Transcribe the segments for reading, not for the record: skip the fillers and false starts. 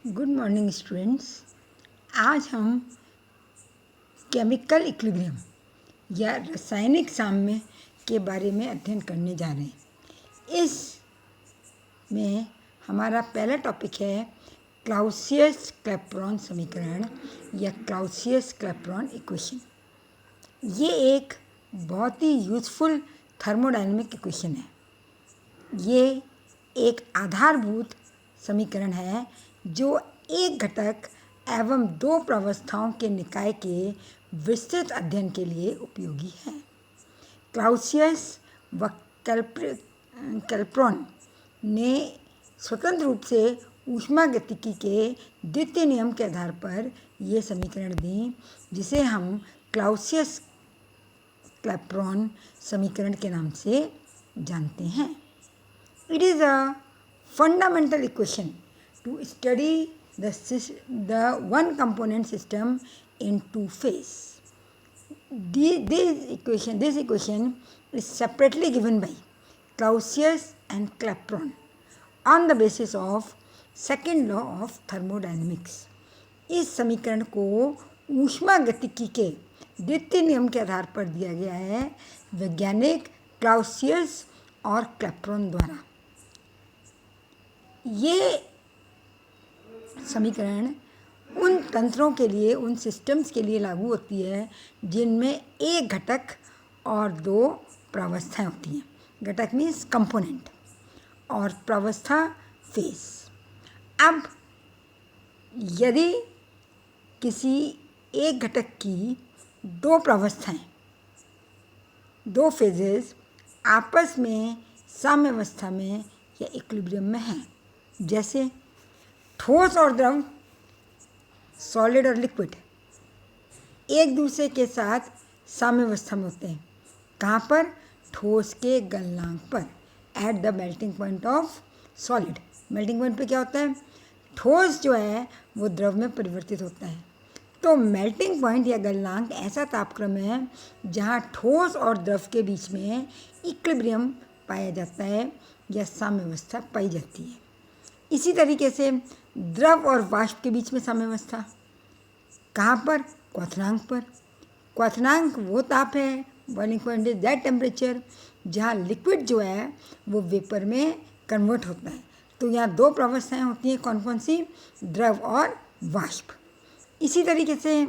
Good morning students. आज हम chemical equilibrium या रासायनिक साम्य के बारे में अध्ययन करने जा रहे हैं। इसमें हमारा पहला टॉपिक है क्लाउसियस क्लैपेरॉन समीकरण या क्लाउसियस क्लैपेरॉन इक्वेशन। ये एक बहुत ही यूज़फुल थर्मोडायनेमिक इक्वेशन है। ये एक आधारभूत समीकरण है जो एक घटक एवं दो प्रावस्थाओं के निकाय के विस्तृत अध्ययन के लिए उपयोगी है। क्लाउसियस व कैल्पेरॉन ने स्वतंत्र रूप से ऊष्मागतिकी के द्वितीय नियम के आधार पर ये समीकरण दी, जिसे हम क्लाउसियस क्लैपेरॉन समीकरण के नाम से जानते हैं। It is a fundamental equation to study the one component system in two phase. This equation is separately given by Clausius and Clapeyron on the basis of second law of thermodynamics. इस समीकरण को ऊष्मागतिकी के द्वितीय नियम के आधार पर दिया गया है वैज्ञानिक क्लाउसियस और क्लैपेरॉन द्वारा। ये समीकरण उन तंत्रों के लिए, उन सिस्टम्स के लिए लागू होती है जिनमें एक घटक और दो प्रावस्थाएं होती हैं। घटक मीन्स कंपोनेंट और प्रावस्था फेस। अब यदि किसी एक घटक की दो प्रावस्थाएं, दो फेजेस आपस में साम्यावस्था में या इक्विलिब्रियम में हैं, जैसे ठोस और द्रव, सॉलिड और लिक्विड, एक दूसरे के साथ साम्यावस्था में होते हैं। कहाँ पर? ठोस के गलनांक पर, at the melting point of solid. Melting point पे क्या होता है? ठोस जो है वो द्रव में परिवर्तित होता है। तो मेल्टिंग पॉइंट या गलनांक ऐसा तापक्रम है जहाँ ठोस और द्रव के बीच में इक्विलिब्रियम पाया जाता है या साम्यावस्था पाई जाती है। इसी तरीके से द्रव और वाष्प के बीच में साम्यावस्था कहाँ पर? क्वथनांक पर। क्वथनांक वो ताप है, boiling point is that temperature, जहाँ लिक्विड जो है वो वेपर में कन्वर्ट होता है। तो यहाँ दो प्रावस्थाएं होती हैं, कौन कौन सी? द्रव और वाष्प। इसी तरीके से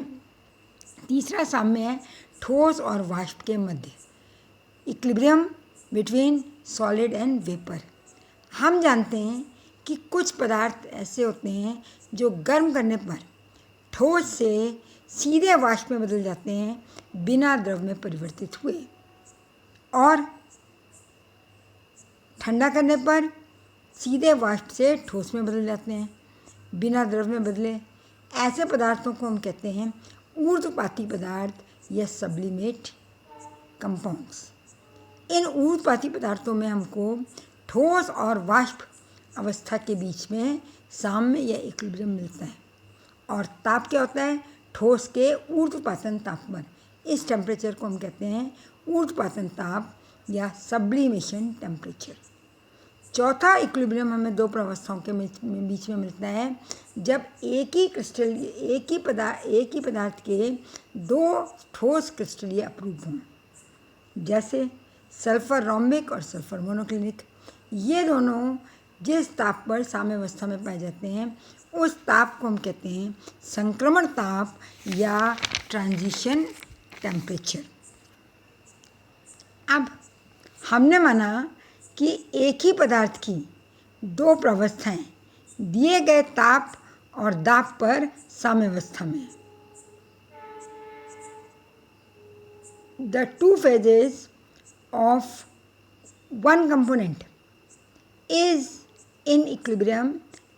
तीसरा साम्य है ठोस और वाष्प के मध्य, equilibrium between solid and vapour. हम जानते हैं कि कुछ पदार्थ ऐसे होते हैं जो गर्म करने पर ठोस से सीधे वाष्प में बदल जाते हैं बिना द्रव में परिवर्तित हुए, और ठंडा करने पर सीधे वाष्प से ठोस में बदल जाते हैं बिना द्रव में बदले। ऐसे पदार्थों को हम कहते हैं ऊर्ध्वपाती पदार्थ या सब्लिमेट कंपाउंड्स। इन ऊर्ध्वपाती पदार्थों में हमको ठोस और वाष्प अवस्था के बीच में साम्य या इक्विलिब्रियम मिलता है। और ताप क्या होता है? ठोस के ऊर्ध्वपातन तापमान। इस टेम्परेचर को हम कहते हैं ऊर्ध्वपातन ताप या सब्लिमेशन टेम्परेचर। चौथा इक्विलिब्रियम हमें दो प्रावस्थाओं के बीच में मिलता है जब एक ही पदार्थ के दो ठोस क्रिस्टलीय अपरूप हों, जैसे सल्फर रोम्बिक और सल्फर मोनोक्लिनिक। ये दोनों जिस ताप पर साम्यावस्था में पाए जाते हैं उस ताप को हम कहते हैं संक्रमण ताप या ट्रांजिशन टेम्परेचर। अब हमने माना कि एक ही पदार्थ की दो प्रावस्थाएं दिए गए ताप और दाब पर साम्यावस्था में। The two phases of one component is in equilibrium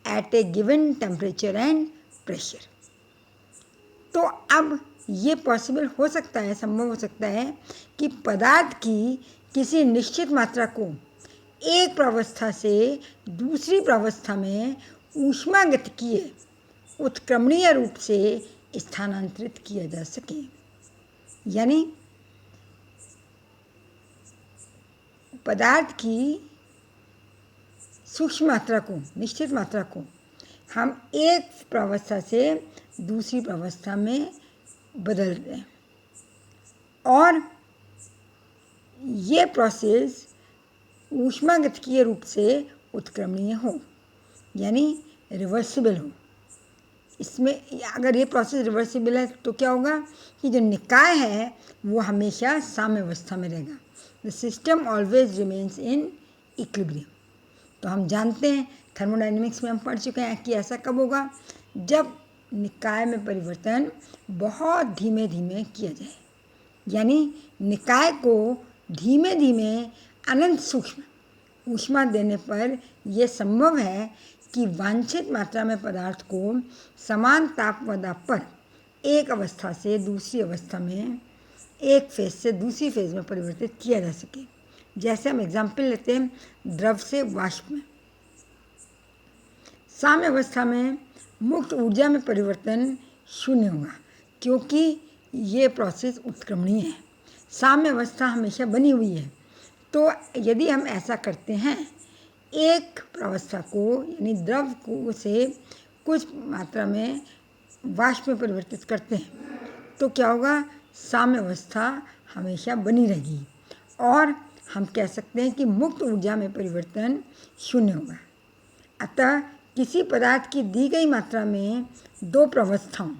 at a given temperature and pressure. तो अब ये पॉसिबल हो सकता है, संभव हो सकता है कि पदार्थ की किसी निश्चित मात्रा को एक प्रावस्था से दूसरी प्रावस्था में ऊष्मागतिकीय उत्क्रमणीय रूप से स्थानांतरित किया जा सके। यानी पदार्थ की सूक्ष्म मात्रा को, निश्चित मात्रा को हम एक प्रावस्था से दूसरी प्रावस्था में बदलते हैं और ये प्रोसेस ऊष्मागतिकीय रूप से उत्क्रमणीय हो, यानी रिवर्सिबल हो। इसमें अगर ये प्रोसेस रिवर्सिबल है तो क्या होगा कि जो निकाय है वो हमेशा साम्यावस्था में रहेगा। The system always remains in equilibrium. तो हम जानते हैं, थर्मोडाइनमिक्स में हम पढ़ चुके हैं कि ऐसा कब होगा, जब निकाय में परिवर्तन बहुत धीमे धीमे किया जाए, यानी निकाय को धीमे धीमे अनंत सूक्ष्म ऊष्मा देने पर यह संभव है कि वांछित मात्रा में पदार्थ को समान ताप व दाब पर एक अवस्था से दूसरी अवस्था में, एक फेज से दूसरी फेज में परिवर्तित किया जा सके। जैसे हम एग्जाम्पल लेते हैं द्रव से वाष्प में। साम्य अवस्था में मुक्त ऊर्जा में परिवर्तन शून्य होगा क्योंकि ये प्रोसेस उत्क्रमणीय है। साम्य अवस्था हमेशा बनी हुई है। तो यदि हम ऐसा करते हैं, एक प्रावस्था को यानी द्रव को से कुछ मात्रा में वाष्प में परिवर्तित करते हैं, तो क्या होगा, साम्य अवस्था हमेशा बनी रहेगी और हम कह सकते हैं कि मुक्त ऊर्जा में परिवर्तन शून्य होगा। अतः किसी पदार्थ की दी गई मात्रा में दो प्रावस्थाओं,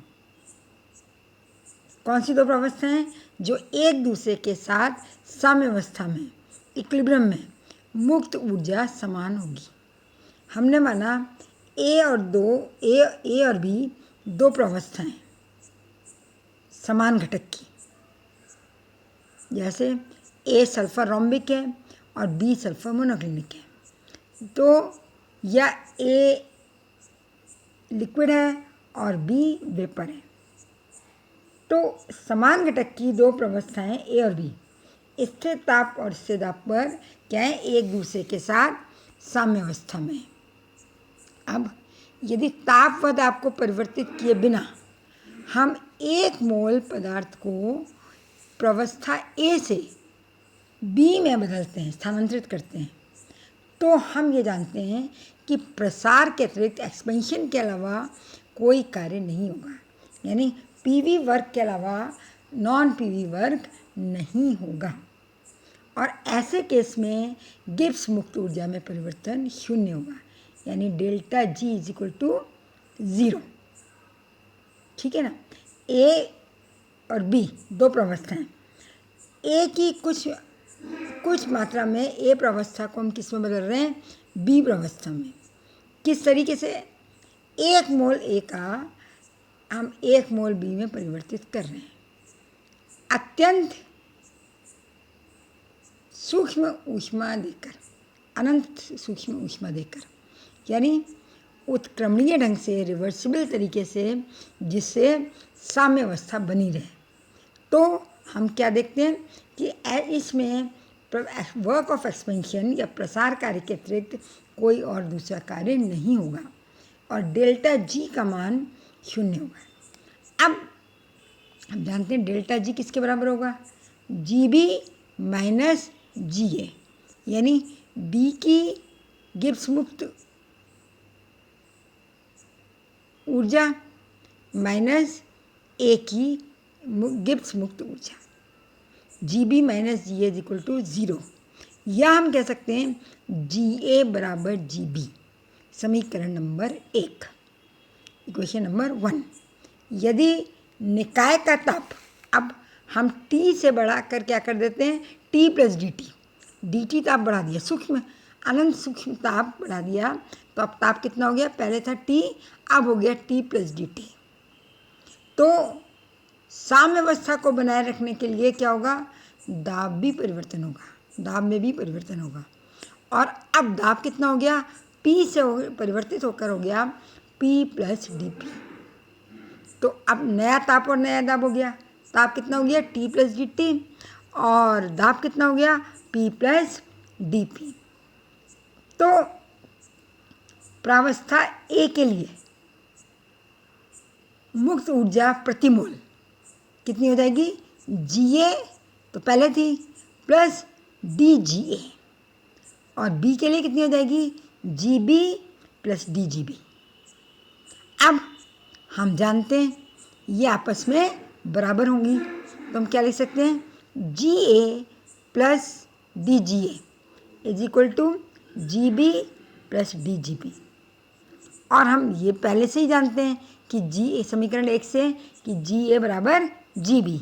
कौन सी दो प्रावस्थाएं, जो एक दूसरे के साथ साम्य अवस्था में इक्विलिब्रियम में मुक्त ऊर्जा समान होगी। हमने माना ए और बी दो प्रावस्थाएं समान घटक की, जैसे ए सल्फर रोम्बिक है और बी सल्फर मोनोक्लिनिक है। तो या ए लिक्विड है और बी वेपर है। तो समान घटक की दो प्रावस्थाएं ए और बी स्थिर ताप और स्थिर दाब पर क्या है, एक दूसरे के साथ साम्य अवस्था में। अब यदि ताप व दाब को परिवर्तित किए बिना हम एक मोल पदार्थ को प्रावस्था ए से बी में बदलते हैं, स्थानांतरित करते हैं, तो हम ये जानते हैं कि प्रसार के अतिरिक्त एक्सपेंशन के अलावा कोई कार्य नहीं होगा, यानी पीवी वर्क के अलावा नॉन पीवी वर्क नहीं होगा। और ऐसे केस में गिब्स मुक्त ऊर्जा में परिवर्तन शून्य होगा, यानी delta G is equal to 0। ठीक है ना। ए और बी दो प्रावस्थाएं, ए की कुछ मात्रा में ए प्रावस्था को हम किस में बदल रहे हैं, बी प्रावस्था में। किस तरीके से, एक मोल ए का हम एक मोल बी में परिवर्तित कर रहे हैं, अत्यंत सूक्ष्म ऊष्मा देकर, अनंत सूक्ष्म ऊष्मा देकर, यानी उत्क्रमणीय ढंग से, रिवर्सिबल तरीके से, जिससे साम्य अवस्था बनी रहे। तो हम क्या देखते हैं कि इसमें वर्क ऑफ एक्सपेंशन या प्रसार कार्य के अतिरिक्त कोई और दूसरा कार्य नहीं होगा और डेल्टा जी का मान शून्य होगा। अब हम जानते हैं डेल्टा जी किसके बराबर होगा, जी बी माइनस जी ए, यानी बी की गिब्स मुक्त ऊर्जा माइनस ए की गिब्स मुक्त ऊर्जा, G B minus G A is equal to 0। या हम कह सकते हैं जी ए बराबर जी बी, समीकरण नंबर 1, इक्वेशन नंबर 1। यदि निकाय का ताप, अब हम T से बढ़ा कर क्या कर देते हैं, T plus D T, D T ताप बढ़ा दिया, सूक्ष्म अनंत सूक्ष्म ताप बढ़ा दिया, तो अब ताप कितना हो गया, पहले था T, अब हो गया T प्लस डी टी। तो साम्य अवस्था को बनाए रखने के लिए क्या होगा, दाब भी परिवर्तन होगा, दाब में भी परिवर्तन होगा। और अब दाब कितना हो गया, P से परिवर्तित होकर हो गया P प्लस डी पी। तो अब नया ताप और नया दाब हो गया, ताप कितना हो गया, T प्लस डी टी, और दाब कितना हो गया, P प्लस डी पी। तो प्रावस्था ए के लिए मुक्त ऊर्जा प्रति मोल कितनी हो जाएगी, जी ए तो पहले थी प्लस डी जी ए, और बी के लिए कितनी हो जाएगी, G B plus D G B. अब हम जानते हैं ये आपस में बराबर होंगी, तो हम क्या लिख सकते हैं, G A plus D G A is equal to G B plus D G B. और हम ये पहले से ही जानते हैं कि जी समीकरण 1 से कि जी ए बराबर जी बी,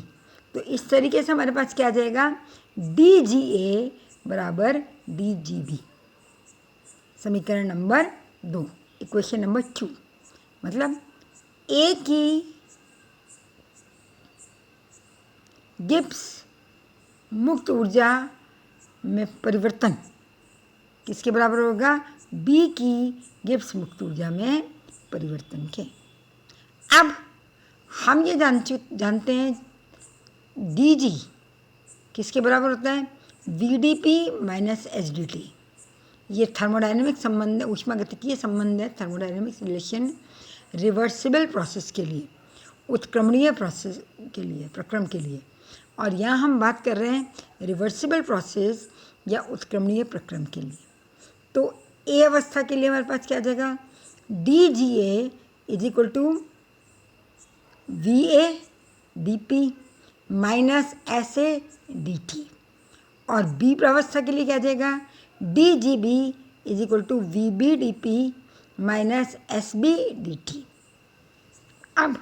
तो इस तरीके से हमारे पास क्या आ जाएगा, डी जी ए बराबर डी जी बी। समीकरण नंबर 2, इक्वेशन नंबर 2, मतलब ए की गिब्स मुक्त ऊर्जा में परिवर्तन किसके बराबर होगा, बी की गिब्स मुक्त ऊर्जा में परिवर्तन के। अब हम ये जानते हैं डी जी किसके बराबर होता है, V D P minus H D T. ये थर्मोडाइनमिक संबंध है, ऊष्मागतिकीय संबंध है, थर्मोडाइनमिक रिलेशन रिवर्सिबल प्रोसेस के लिए, उत्क्रमणीय प्रोसेस के लिए, प्रक्रम के लिए। और यहाँ हम बात कर रहे हैं रिवर्सिबल प्रोसेस या उत्क्रमणीय प्रक्रम के लिए। तो ए अवस्था के लिए हमारे पास क्या आ जाएगा, D G A is equal to V A D P minus S A D T. और बी प्रावस्था के लिए क्या आ जाएगा, D G B is equal to V B D P minus S B D T. अब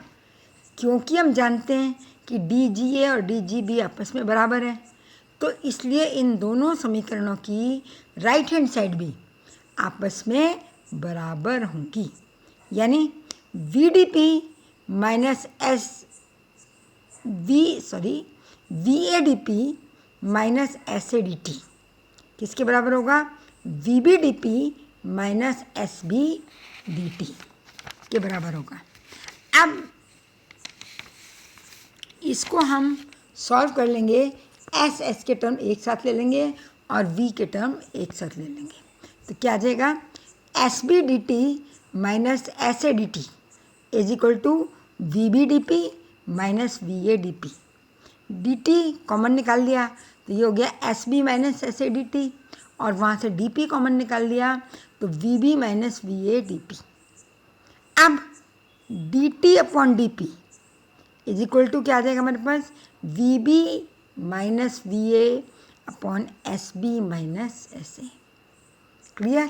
क्योंकि हम जानते हैं कि डी जी ए और डी जी बी आपस में बराबर है, तो इसलिए इन दोनों समीकरणों की राइट हैंड साइड भी आपस में बराबर होंगी, यानी V D P minus V A D P minus S A D T किसके बराबर होगा, V B D P minus S B D T के बराबर होगा। अब इसको हम सॉल्व कर लेंगे, एस के टर्म एक साथ ले लेंगे और वी के टर्म एक साथ ले लेंगे, तो क्या आ जाएगा, S B D T minus S A D T is equal to V B D P minus V A D P. D T common निकाल लिया तो ये हो गया S B minus S A D T, और वहाँ से D P common निकाल लिया तो V B minus V A D P. अब D T upon D P is equal to क्या आ जाएगा हमारे पास, V B minus V A upon S B minus S A. Clear,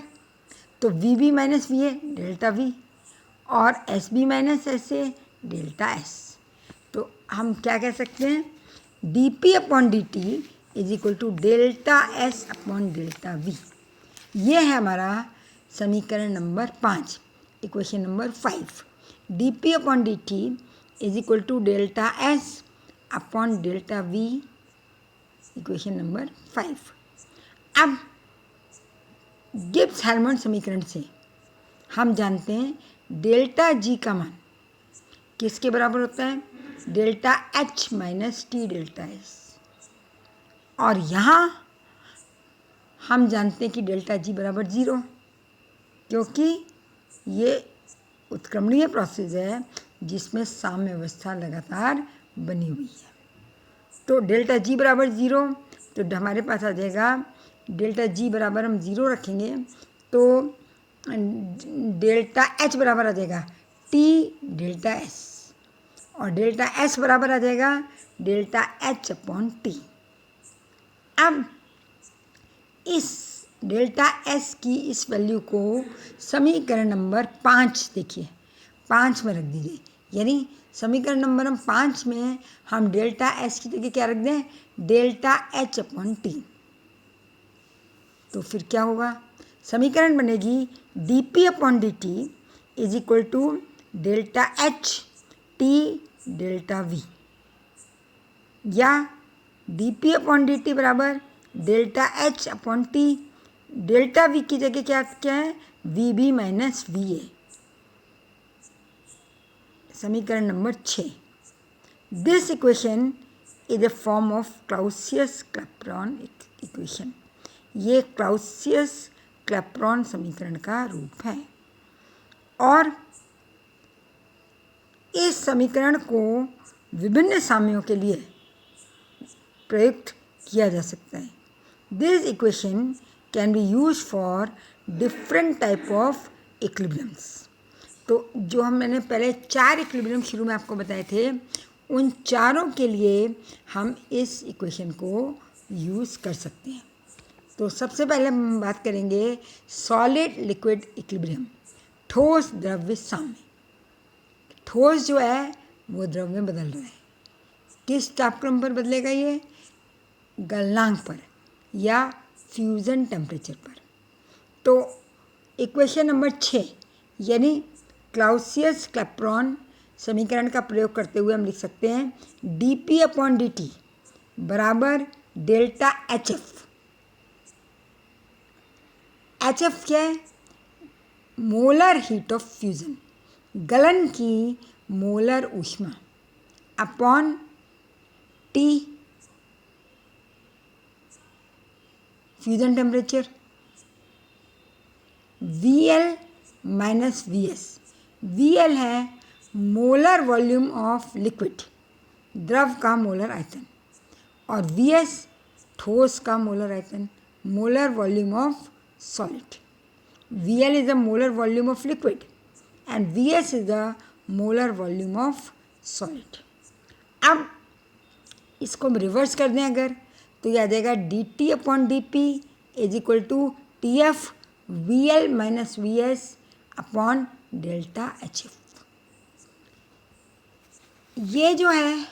तो V B minus V A delta V और S B minus S A delta S. तो हम क्या कह सकते हैं, D P upon D T is equal to delta S upon delta V. ये है हमारा समीकरण number 5, equation number 5। D P upon D T is equal to delta S upon delta we, equation number 5। अब Gibbs hormone समीकरण से हम जानते हैं डेल्टा जी का मान किसके बराबर होता है, delta H minus T delta S. और यहाँ हम जानते हैं कि डेल्टा जी बराबर 0, क्योंकि ये उत्क्रमणीय प्रोसेस है जिसमें साम्य अवस्था लगातार बनी हुई है। तो डेल्टा जी बराबर 0, तो हमारे पास आ जाएगा डेल्टा जी बराबर हम 0 रखेंगे तो डेल्टा एच बराबर आ जाएगा टी डेल्टा एस, और डेल्टा एस बराबर आ जाएगा डेल्टा एच अपॉन टी। अब इस डेल्टा एस की इस वैल्यू को समीकरण नंबर 5 देखिए 5 में रख दीजिए, यानी समीकरण नंबर 5 में हम डेल्टा एस की जगह क्या रख दें, डेल्टा एच अपॉन टी। तो फिर क्या होगा, समीकरण बनेगी D P upon D T is equal to delta H T delta V, या D P upon D T बराबर delta H upon T, delta V की जगह क्या है, V B minus V A. समीकरण number 6। This equation is a form of Clausius Clapeyron equation. ये Clausius Clapeyron समीकरण का रूप है, और इस समीकरण को विभिन्न साम्यों के लिए प्रयुक्त किया जा सकता है। This equation can be use for different type of equilibriums. तो जो मैंने पहले 4 इक्विलिब्रियम शुरू में आपको बताए थे, उन चारों के लिए हम इस इक्वेशन को यूज़ कर सकते हैं। तो सबसे पहले हम बात करेंगे सॉलिड लिक्विड इक्विलिब्रियम, ठोस द्रव्य साम्य। ठोस जो है वो द्रव में बदल रहा है। किस तापक्रम पर बदलेगा ये? गलनांक पर या फ्यूज़न टेम्परेचर पर। तो इक्वेशन नंबर 6 यानी क्लाउसियस क्लैपेरॉन समीकरण का प्रयोग करते हुए हम लिख सकते हैं dP/dt बराबर डेल्टा HF। HF क्या है? मोलर हीट ऑफ फ्यूज़न, गलन की मोलर ऊष्मा, upon T fusion temperature, VL माइनस VS। VL है मोलर वॉल्यूम ऑफ लिक्विड, द्रव का मोलर आयतन, और VS ठोस का मोलर आयतन, molar volume of solid. VL is the molar volume of liquid and VS is the molar volume of solid। अब इसको हम रिवर्स कर दें अगर, तो यह आ जाएगा dT/dP is equal to TF VL माइनस VS अपॉन डेल्टा HF। ये जो है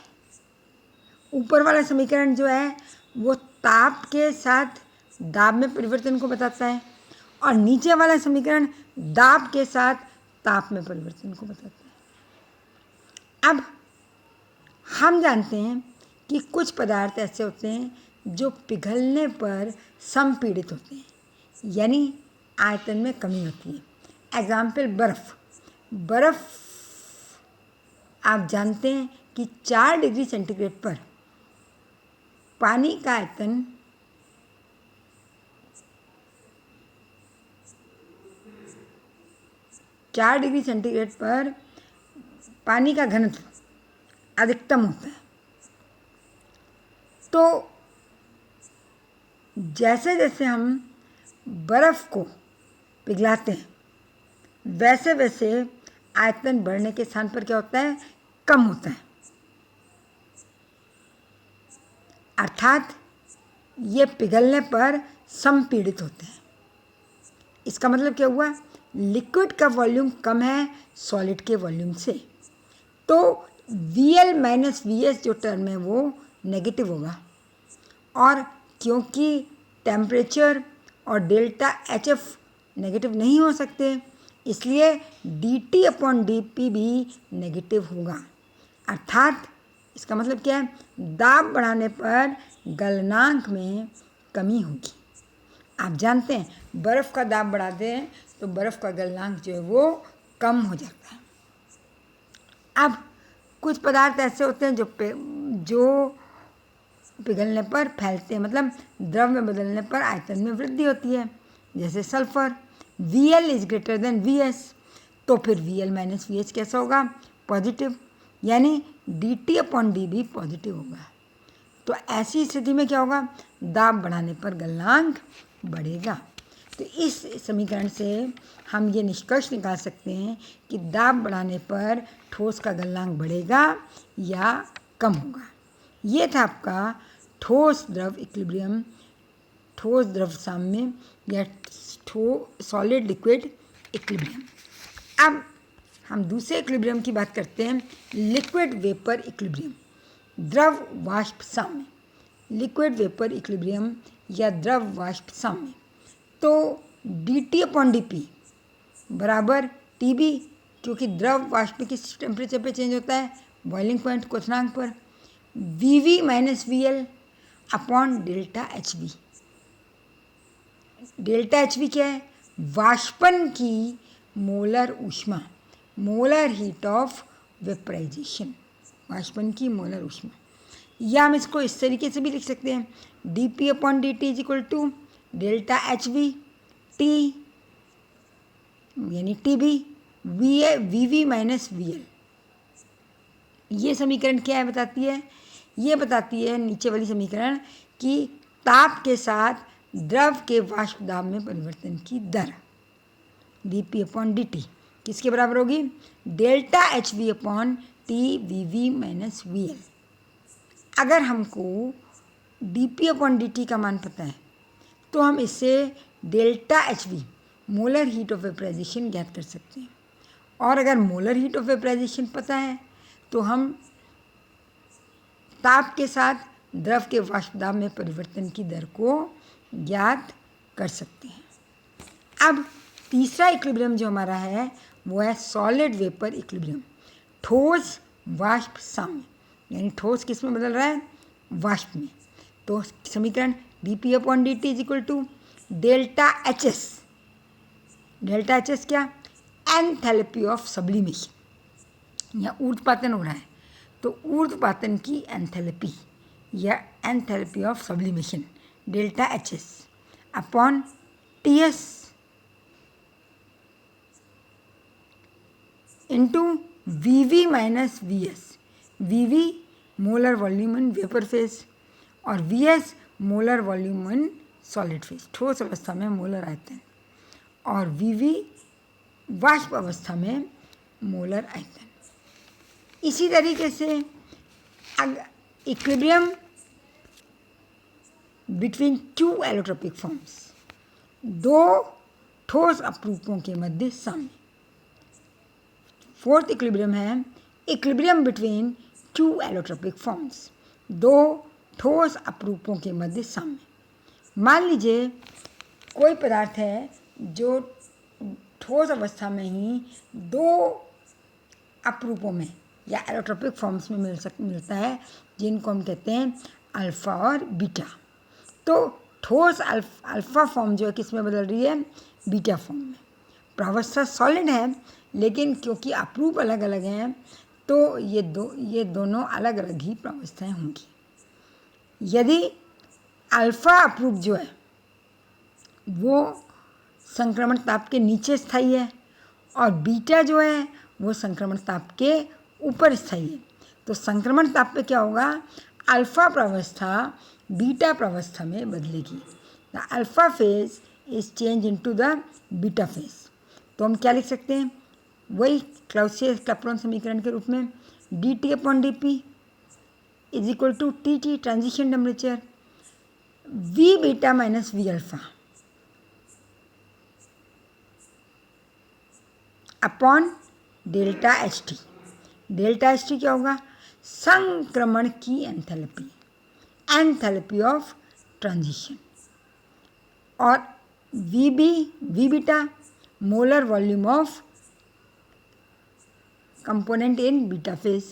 ऊपर वाला समीकरण जो है वो ताप के साथ दाब में परिवर्तन को बताता है, और नीचे वाला समीकरण दाब के साथ ताप में परिवर्तन को बताता है। अब हम जानते हैं कि कुछ पदार्थ ऐसे होते हैं जो पिघलने पर संपीड़ित होते हैं, यानी आयतन में कमी होती है। एग्जाम्पल बर्फ़। बर्फ़ आप जानते हैं कि 4 डिग्री सेंटीग्रेड पर पानी का आयतन 4 डिग्री सेंटीग्रेड पर पानी का घनत्व अधिकतम होता है। तो जैसे जैसे हम बर्फ़ को पिघलाते हैं वैसे वैसे आयतन बढ़ने के स्थान पर क्या होता है? कम होता है। अर्थात ये पिघलने पर संपीड़ित होते हैं। इसका मतलब क्या हुआ? लिक्विड का वॉल्यूम कम है सॉलिड के वॉल्यूम से, तो VL माइनस VS जो टर्म है वो नेगेटिव होगा, और क्योंकि टेम्परेचर और डेल्टा HF नेगेटिव नहीं हो सकते, इसलिए dT/dP भी नेगेटिव होगा। अर्थात इसका मतलब क्या है? दाब बढ़ाने पर गलनांक में कमी होगी। आप जानते हैं बर्फ़ का दाब बढ़ाते हैं तो बर्फ़ का गलनांक जो है वो कम हो जाता है। अब कुछ पदार्थ ऐसे होते हैं जो पिघलने पर फैलते हैं, मतलब द्रव में बदलने पर आयतन में वृद्धि होती है, जैसे sulphur. VL is greater than VS, तो फिर VL माइनस VH कैसा होगा? पॉजिटिव, यानी dT/dB पॉजिटिव होगा। तो ऐसी स्थिति में क्या होगा? दाब बढ़ाने पर गलनांक बढ़ेगा। तो इस समीकरण से हम ये निष्कर्ष निकाल सकते हैं कि दाब बढ़ाने पर ठोस का गलनांक बढ़ेगा या कम होगा। ये था आपका ठोस द्रव इक्विलिब्रियम, ठोस द्रव साम्य या सॉलिड लिक्विड इक्विलिब्रियम। अब हम दूसरे इक्विलिब्रियम की बात करते हैं, लिक्विड वेपर इक्विलिब्रियम, द्रव वाष्प साम्य। लिक्विड वेपर इक्विलिब्रियम या द्रव वाष्प साम्य। तो dT/dP बराबर TB, क्योंकि द्रव वाष्प किस टेम्परेचर पे चेंज होता है? बॉइलिंग पॉइंट क्वथनांक पर। VV माइनस VL upon delta HV। Delta HV क्या है? वाष्पन की मोलर ऊष्मा, मोलर हीट ऑफ वेपराइजेशन, वाष्पन की मोलर ऊष्मा। या हम इसको इस तरीके से भी लिख सकते हैं dP/dt is equal to delta HV T यानी TB VV माइनस VL। ये समीकरण क्या है बताती है? ये बताती है नीचे वाली समीकरण कि ताप के साथ द्रव के वाष्प दाब में परिवर्तन की दर dP/dt। किसके बराबर होगी? Delta H V upon T V V minus V L. अगर हमको D P upon D T का मान पता है तो हम इससे delta H V molar heat of vaporisation ज्ञात कर सकते हैं। और अगर मोलर हीट ऑफ वेपराइजेशन पता है तो हम ताप के साथ द्रव के वाष्प दाब में परिवर्तन की दर को ज्ञात कर सकते हैं। अब तीसरा इक्विलिब्रियम जो हमारा है वो है सॉलिड वेपर इक्विलिब्रियम, ठोस वाष्प साम्य। यानी ठोस किस में बदल रहा है? वाष्प में। तो समीकरण D P upon D T is equal to delta H S. Delta H S क्या? Enthalpy of sublimation. या ऊर्ध्वपातन हो रहा है तो ऊर्ध्वपातन की एंथैल्पी या enthalpy of sublimation delta H S upon T S into V V minus V S. V V molar volume in vapour phase और V S molar volume in solid phase, ठोस अवस्था में मोलर आयतन, और we we वाष्प अवस्था में molar आयतन। इसी तरीके से equilibrium between two allotropic forms, दो ठोस अपरूपों के मध्य साम्य। फोर्थ इक्विलिब्रियम है equilibrium between two allotropic forms, दो ठोस अपरूपों के मध्य साम्य। मान लीजिए कोई पदार्थ है जो ठोस अवस्था में ही दो अपरूपों में या एलोट्रोपिक फॉर्म्स में मिलता है, जिनको हम कहते हैं अल्फ़ा और बीटा। तो ठोस अल्फ़ा फॉर्म जो है किस में बदल रही है? बीटा फॉर्म में। प्रावस्था सॉलिड है, लेकिन क्योंकि अपरूप अलग अलग हैं तो ये दोनों अलग अलग ही प्रावस्थाएं होंगी। यदि अल्फ़ा अपरूप जो है वो संक्रमण ताप के नीचे स्थायी है और बीटा जो है वो संक्रमण ताप के ऊपर स्थायी है, तो संक्रमण ताप पे क्या होगा? अल्फ़ा प्रावस्था बीटा प्रावस्था में बदलेगी। The alpha phase is change into the beta phase. तो हम क्या लिख सकते हैं? वही क्लाउसियस क्लैपेरॉन समीकरण के रूप में D T upon D P is equal to T T transition temperature V beta minus V alpha upon delta H T. Delta H T क्या होगा? संक्रमण की एंथैल्पी, एंथैल्पी ऑफ ट्रांजिशन, और V beta molar volume of component in beta phase,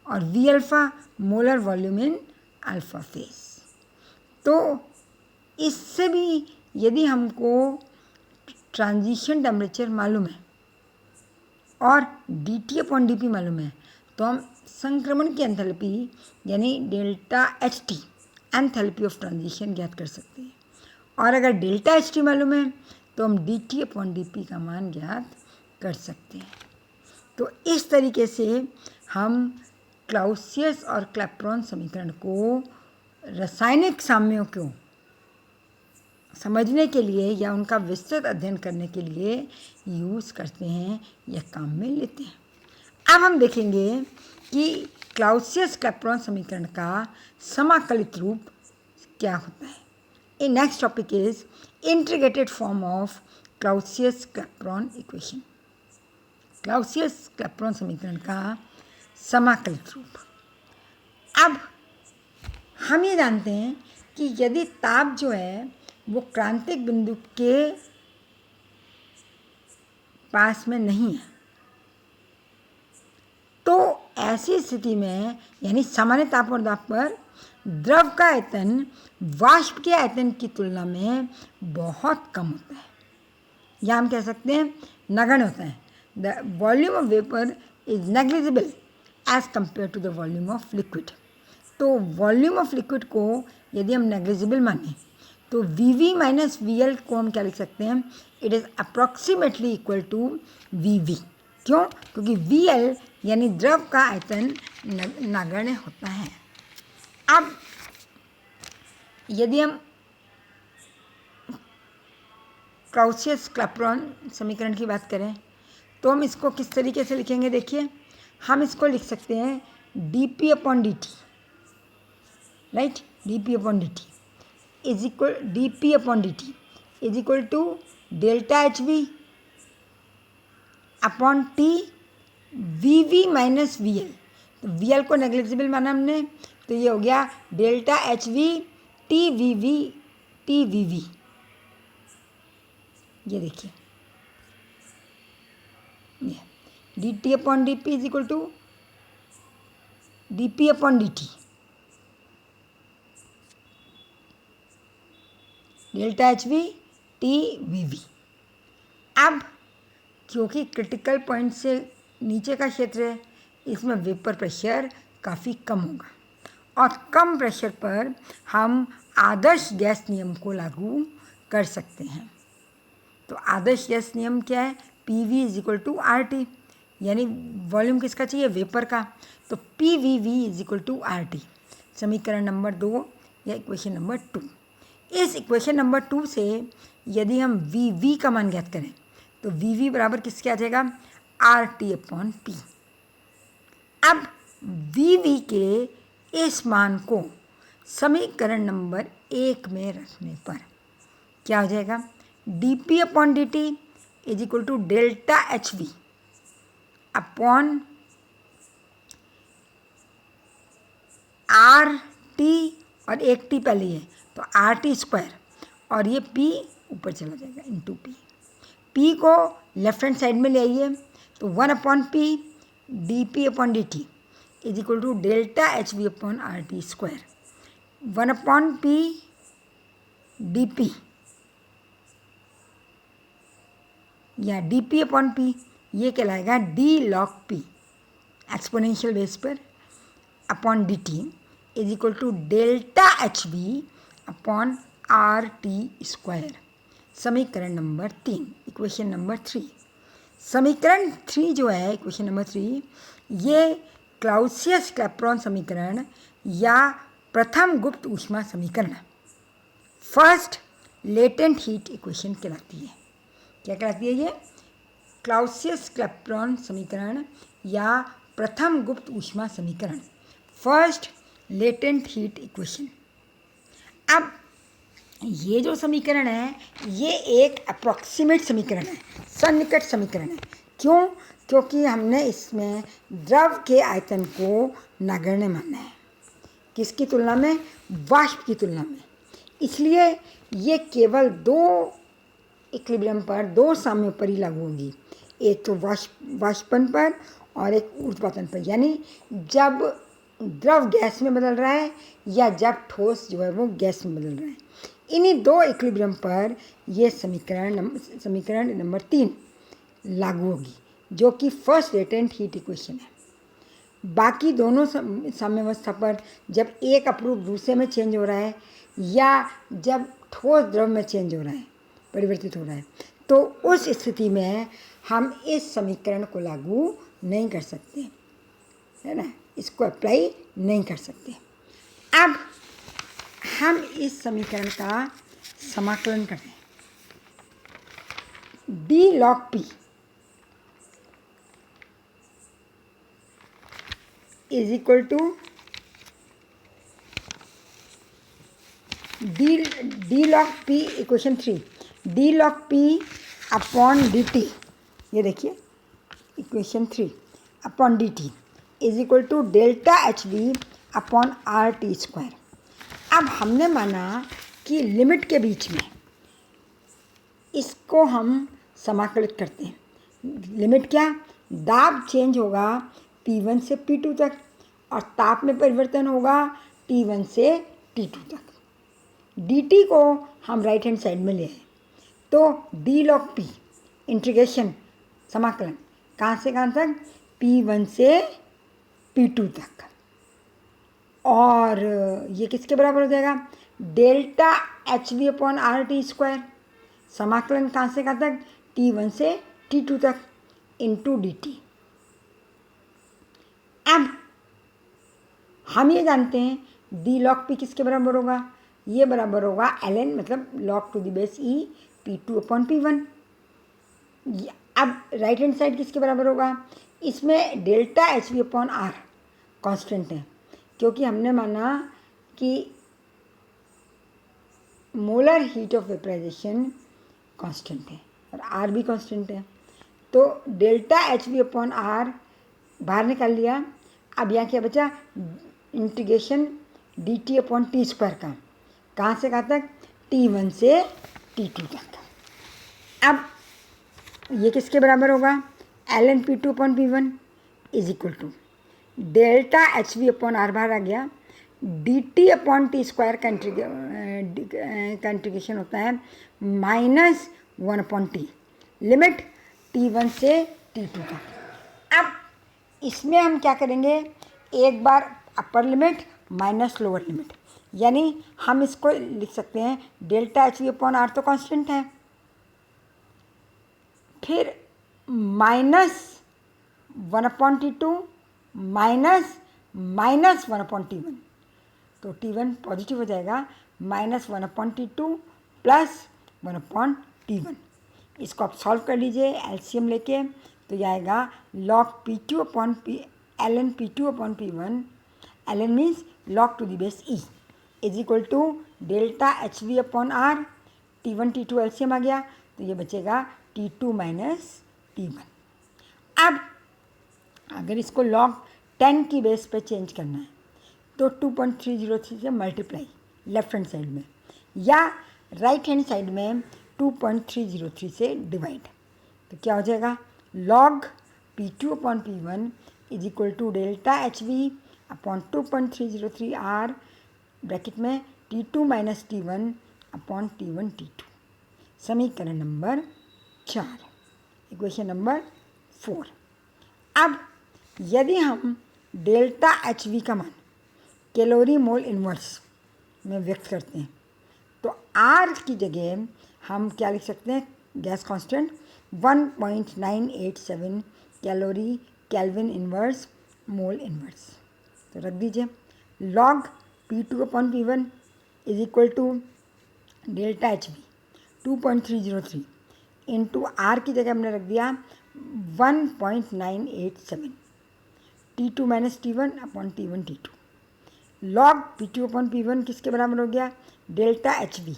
और V alpha molar volume in alpha phase. तो इससे भी यदि हमको ट्रांजिशन टेम्परेचर मालूम है और D T upon D P मालूम है तो हम संक्रमण की एंथैल्पी यानी delta H T enthalpy of transition ज्ञात कर सकते हैं। और अगर डेल्टा एच टी मालूम है तो हम D T upon D P का मान ज्ञात कर सकते हैं। तो इस तरीके से हम क्लाउसियस और क्लैपेरॉन समीकरण को रासायनिक साम्यों को समझने के लिए या उनका विस्तृत अध्ययन करने के लिए यूज़ करते हैं या काम में लेते हैं। अब हम देखेंगे कि क्लाउसियस क्लैपेरॉन समीकरण का समाकलित रूप क्या होता है। Uh next topic is integrated form of Clausius Clapeyron equation. Clausius Clapeyron समीकरण का समाकलित रूप। अब हम ये जानते हैं कि यदि ताप जो है वो क्रांतिक बिंदु के पास में नहीं है तो ऐसी स्थिति में यानी सामान्य ताप और दाब पर द्रव का आयतन वाष्प के आयतन की तुलना में बहुत कम होता है, या हम कह सकते हैं नगण्य होता है। The volume of vapour is negligible as compare to the volume of liquid. तो वॉल्यूम ऑफ लिक्विड को यदि हम नेग्लिजिबल माने तो V V minus V L को हम क्या लिख सकते हैं? It is approximately equal to V V. क्यों? क्योंकि वी एल यानी द्रव का आयतन नगण्य होता है। अब यदि हम क्लाउसियस क्लैपेरॉन समीकरण की बात करें तो हम इसको किस तरीके से लिखेंगे, देखिए हम इसको लिख सकते हैं dp upon dt, right, dp upon dt is equal dp upon dt is equal to delta H V upon T V V minus V L. तो वी एल को नेग्लिजिबल माना हमने, तो ये हो गया delta H V T V V, ये देखिए ये D T upon D P is equal to D P upon D T, delta H V T V V. अब क्योंकि क्रिटिकल पॉइंट से नीचे का क्षेत्र है, इसमें वेपर प्रेशर काफ़ी कम होगा और कम प्रेशर पर हम आदर्श गैस नियम को लागू कर सकते हैं। तो आदर्श गैस नियम क्या है, P V is equal to R T, यानी वॉल्यूम किसका चाहिए, वेपर का, तो P V V is equal to R T. समीकरण नंबर 2 या इक्वेशन नंबर 2। इस इक्वेशन नंबर 2 से यदि हम वी वी का मान ज्ञात करें तो वी वी बराबर किसके आ जाएगा, आर टी अपॉन पी। अब वी वी के इस मान को समीकरण नंबर 1 में रखने पर क्या हो जाएगा, D P upon D T is equal to delta H V upon R T, और एक टी पहले है तो आर टी स्क्वायर, और ये पी ऊपर चला जाएगा इंटू पी। पी को लेफ्ट हैंड साइड में ले आइए तो 1 upon P D P upon D T is equal to delta H V upon R T square, 1 upon P D P या डी पी अपॉन पी, ये कहलाएगा D log P exponential base पर upon D T is equal to delta H V upon R T square. समीकरण number 3, equation number 3। समीकरण 3 जो है, equation number 3, ये Clausius Clapeyron समीकरण या प्रथम गुप्त ऊष्मा समीकरण, फर्स्ट लेटेंट हीट इक्वेशन कहलाती है। क्या कहलाती है ये, क्लाउसियस क्लैपेरॉन समीकरण या प्रथम गुप्त ऊष्मा समीकरण, फर्स्ट लेटेंट हीट इक्वेशन। अब ये जो समीकरण है ये एक अप्रॉक्सीमेट समीकरण है, सन्निकट समीकरण है। क्यों, क्योंकि हमने इसमें द्रव के आयतन को नगण्य माना है, किसकी तुलना में, वाष्प की तुलना में। इसलिए ये केवल 2 इक्विलिब्रियम पर, 2 साम्यों पर ही लागू होगी, एक तो वाष्पन पर और एक ऊर्ध्वपातन पर, यानी जब द्रव गैस में बदल रहा है या जब ठोस जो है वो गैस में बदल रहा है। इन्हीं 2 इक्विलिब्रियम पर ये समीकरण नंबर 3 लागू होगी, जो कि फर्स्ट लेटेंट हीट इक्वेशन है। बाकी दोनों साम्यावस्था पर जब एक अपरूप दूसरे में चेंज हो रहा है या जब ठोस द्रव में चेंज हो रहा है, परिवर्तित हो रहा है, तो उस स्थिति में हम इस समीकरण को लागू नहीं कर सकते, है ना, इसको अप्लाई नहीं कर सकते। अब हम इस समीकरण का समाकलन करते हैं। D log P is equal to D log P, equation 3, D log P upon D T, ये देखिए equation 3 upon D T is equal to delta H V upon R T square. अब हमने माना कि लिमिट के बीच में इसको हम समाकलित करते हैं। लिमिट क्या, दाब चेंज होगा P1 से P2 तक और ताप में परिवर्तन होगा T1 से T2 तक। dt को हम राइट हैंड साइड में ले आए तो डी लॉग पी इंटीग्रेशन समाकलन कहाँ से कहाँ तक, P1 से P2 तक, और ये किसके बराबर हो जाएगा, delta H V upon R T square, समाकलन कहाँ से कहाँ तक, T1 से T2 तक इंटू डी टी। अब हम ये जानते हैं डी लॉग पी किसके बराबर होगा, ये बराबर होगा ln मतलब log to the base e P2 upon P1। अब राइट हैंड साइड किसके बराबर होगा? इसमें delta H V upon R constant है, क्योंकि हमने माना कि molar heat of vaporization constant है और आर भी कांस्टेंट है। तो delta H V upon R बाहर निकाल लिया। अब यहाँ क्या बचा? Integration D T upon T square का, कहाँ से कहाँ तक? T1 से T2 तक। अब ये किसके बराबर होगा? ln P2 upon P1 is equal to delta H V upon R बाहर आ गया, D T upon T square का इंटीग्रेशन होता है -1 अपॉन टी, लिमिट T1 से T2 तक। अब इसमें हम क्या करेंगे? एक बार upper limit minus lower limit, यानी हम इसको लिख सकते हैं delta H V upon R तो कांस्टेंट है, फिर -1 अपॉन T2 -1 अपॉन T1, तो T1 पॉजिटिव हो जाएगा, -1 अपॉन T2 +1 अपॉन T1। इसको आप सॉल्व कर लीजिए एलसीएम लेके, तो ये आएगा log P2 upon ln P2 upon P1, ln means log to the base E is equal to delta H V upon R, T1 T2 LCM आ गया, तो ये बचेगा T2 माइनस T1। अब अगर इसको log 10 की बेस पे चेंज करना है तो 2.303 से मल्टीप्लाई लेफ्ट हैंड साइड में या राइट हैंड साइड में 2.303 से डिवाइड, तो क्या हो जाएगा? log P2 upon P1 is equal to delta H V upon 2.303 R bracket में T2 minus T1 upon T1 T2। समीकरण नंबर 4, इक्वेशन नंबर 4। अब यदि हम डेल्टा एच वी का मान कैलोरी मोल इनवर्स में व्यक्त करते हैं तो आर की जगह हम क्या लिख सकते हैं? Gas constant 1.987 calorie kelvin inverse mole inverse, तो रख दीजिए log P2 upon P1 is equal to delta H V 2.303 into R की जगह हमने रख दिया 1.987 T2 minus T1 upon T1 T2। log P2 upon P1 किसके बराबर हो गया? डेल्टा एच वी,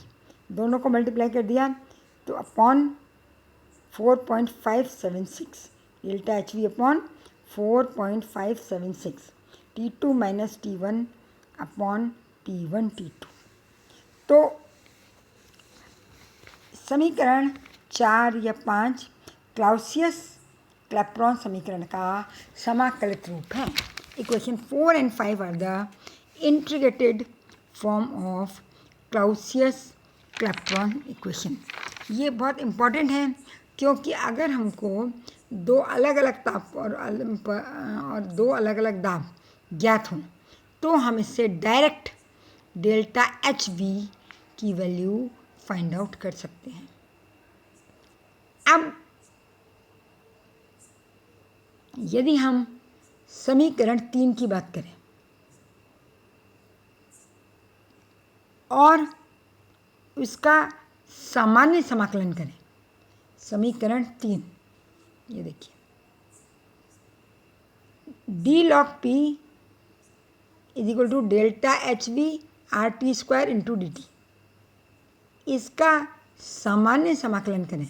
दोनों को मल्टीप्लाई कर दिया तो upon 4.576 delta H V upon 4.576 T2 minus T1 upon T1 T2। तो समीकरण 4 या 5 क्लाउसियस क्लैपेरॉन समीकरण का समाकलित रूप है। Equation 4 and 5 are the integrated form of Clausius Clapeyron equation. ये बहुत इम्पॉर्टेंट है क्योंकि अगर हमको दो अलग अलग ताप और दो अलग अलग दाब ज्ञात हों तो हम इससे डायरेक्ट डेल्टा एच वी की वैल्यू फाइंड आउट कर सकते हैं। अब यदि हम समीकरण 3 की बात करें और उसका सामान्य समाकलन करें, समीकरण 3 ये देखिए D log P is equal to delta H V R T square into D T, इसका सामान्य समाकलन करें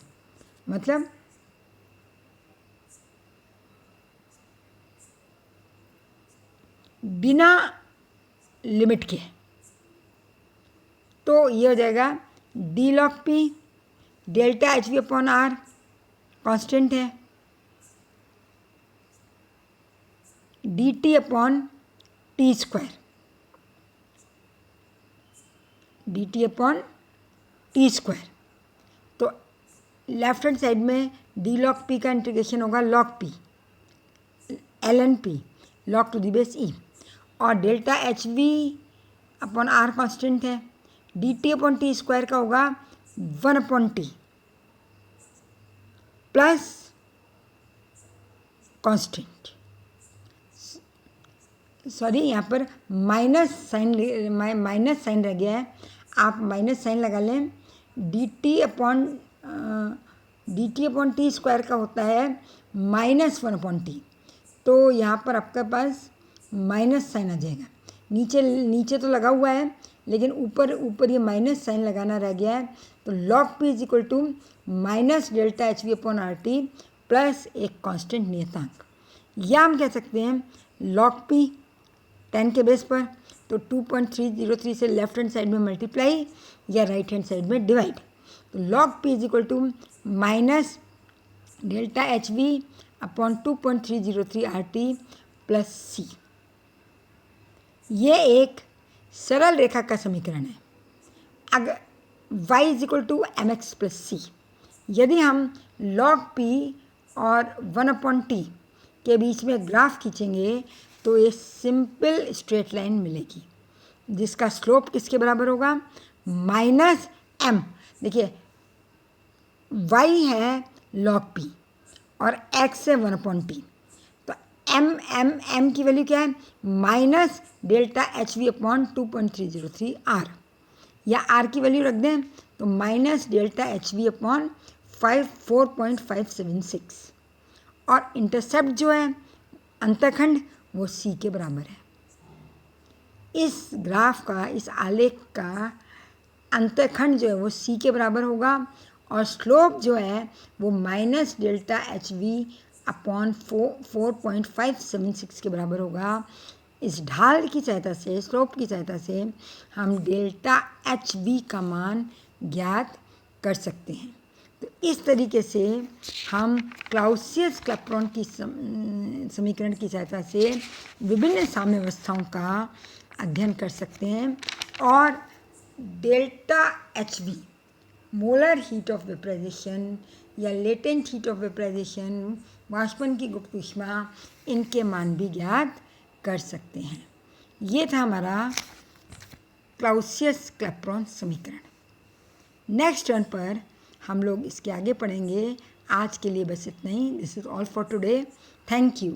मतलब बिना लिमिट के, तो ये हो जाएगा D log P delta H V upon R constant है, D T upon T square, D T upon T square. तो लेफ्ट हैंड साइड में डी लॉग पी का इंटीग्रेशन होगा log P L N P log to the base E, और delta H V upon R constant है, D T upon T square का होगा 1 upon T plus constant, sorry यहाँ पर minus sign रह गया है, आप माइनस साइन लगा लें, डी टी अपॉन dt/t² का होता है -1/t। तो यहाँ पर आपके पास माइनस साइन आ जाएगा। नीचे नीचे तो लगा हुआ है, लेकिन ऊपर ऊपर ये माइनस साइन लगाना रह गया है। तो log p is equal to -delta/hv/RT plus एक कांस्टेंट नियतांक, या हम कह सकते हैं log p 10 के बेस पर। तो 2.303 से लेफ्ट हैंड साइड में मल्टीप्लाई या राइट हैंड साइड में डिवाइड। तो log p is equal to -delta/hv/2.303 RT plus c। ये एक सरल रेखा का समीकरण है। अगर y is equal to mx plus C, यदि हम log p और 1/t के बीच में ग्राफ खींचेंगे तो ये सिंपल स्ट्रेट लाइन मिलेगी, जिसका स्लोप किसके बराबर होगा? -m। देखिए y है log p और x है 1/t। तो m की वैल्यू क्या है? -delta/hv/2.303 r, या r की वैल्यू रख दें तो -delta/hv/4.576। और इंटरसेप्ट जो है अंतखंड वो c के बराबर है। इस ग्राफ का, इस आलेख का अंतखंड जो है वो c के बराबर होगा और स्लोप जो है वो -delta/hv/4.576 के बराबर होगा। इस ढाल की सहायता से, स्लोप की सहायता से हम डेल्टा एच वी का मान ज्ञात कर सकते हैं। तो इस तरीके से हम क्लाउसियस-क्लैपेरॉन की समीकरण की सहायता से विभिन्न साम्यावस्थाओं का अध्ययन कर सकते हैं। और delta H V, molar heat of vaporization या लेटेंट हीट ऑफ वेपराइजेशन, वाष्पन की गुप्त ऊष्मा, इनके मान भी ज्ञात कर सकते हैं। ये था हमारा क्लाउसियस-क्लैपेरॉन समीकरण। नेक्स्ट टर्न पर हम लोग इसके आगे पढ़ेंगे। आज के लिए बस इतना ही। This is all for today. Thank you.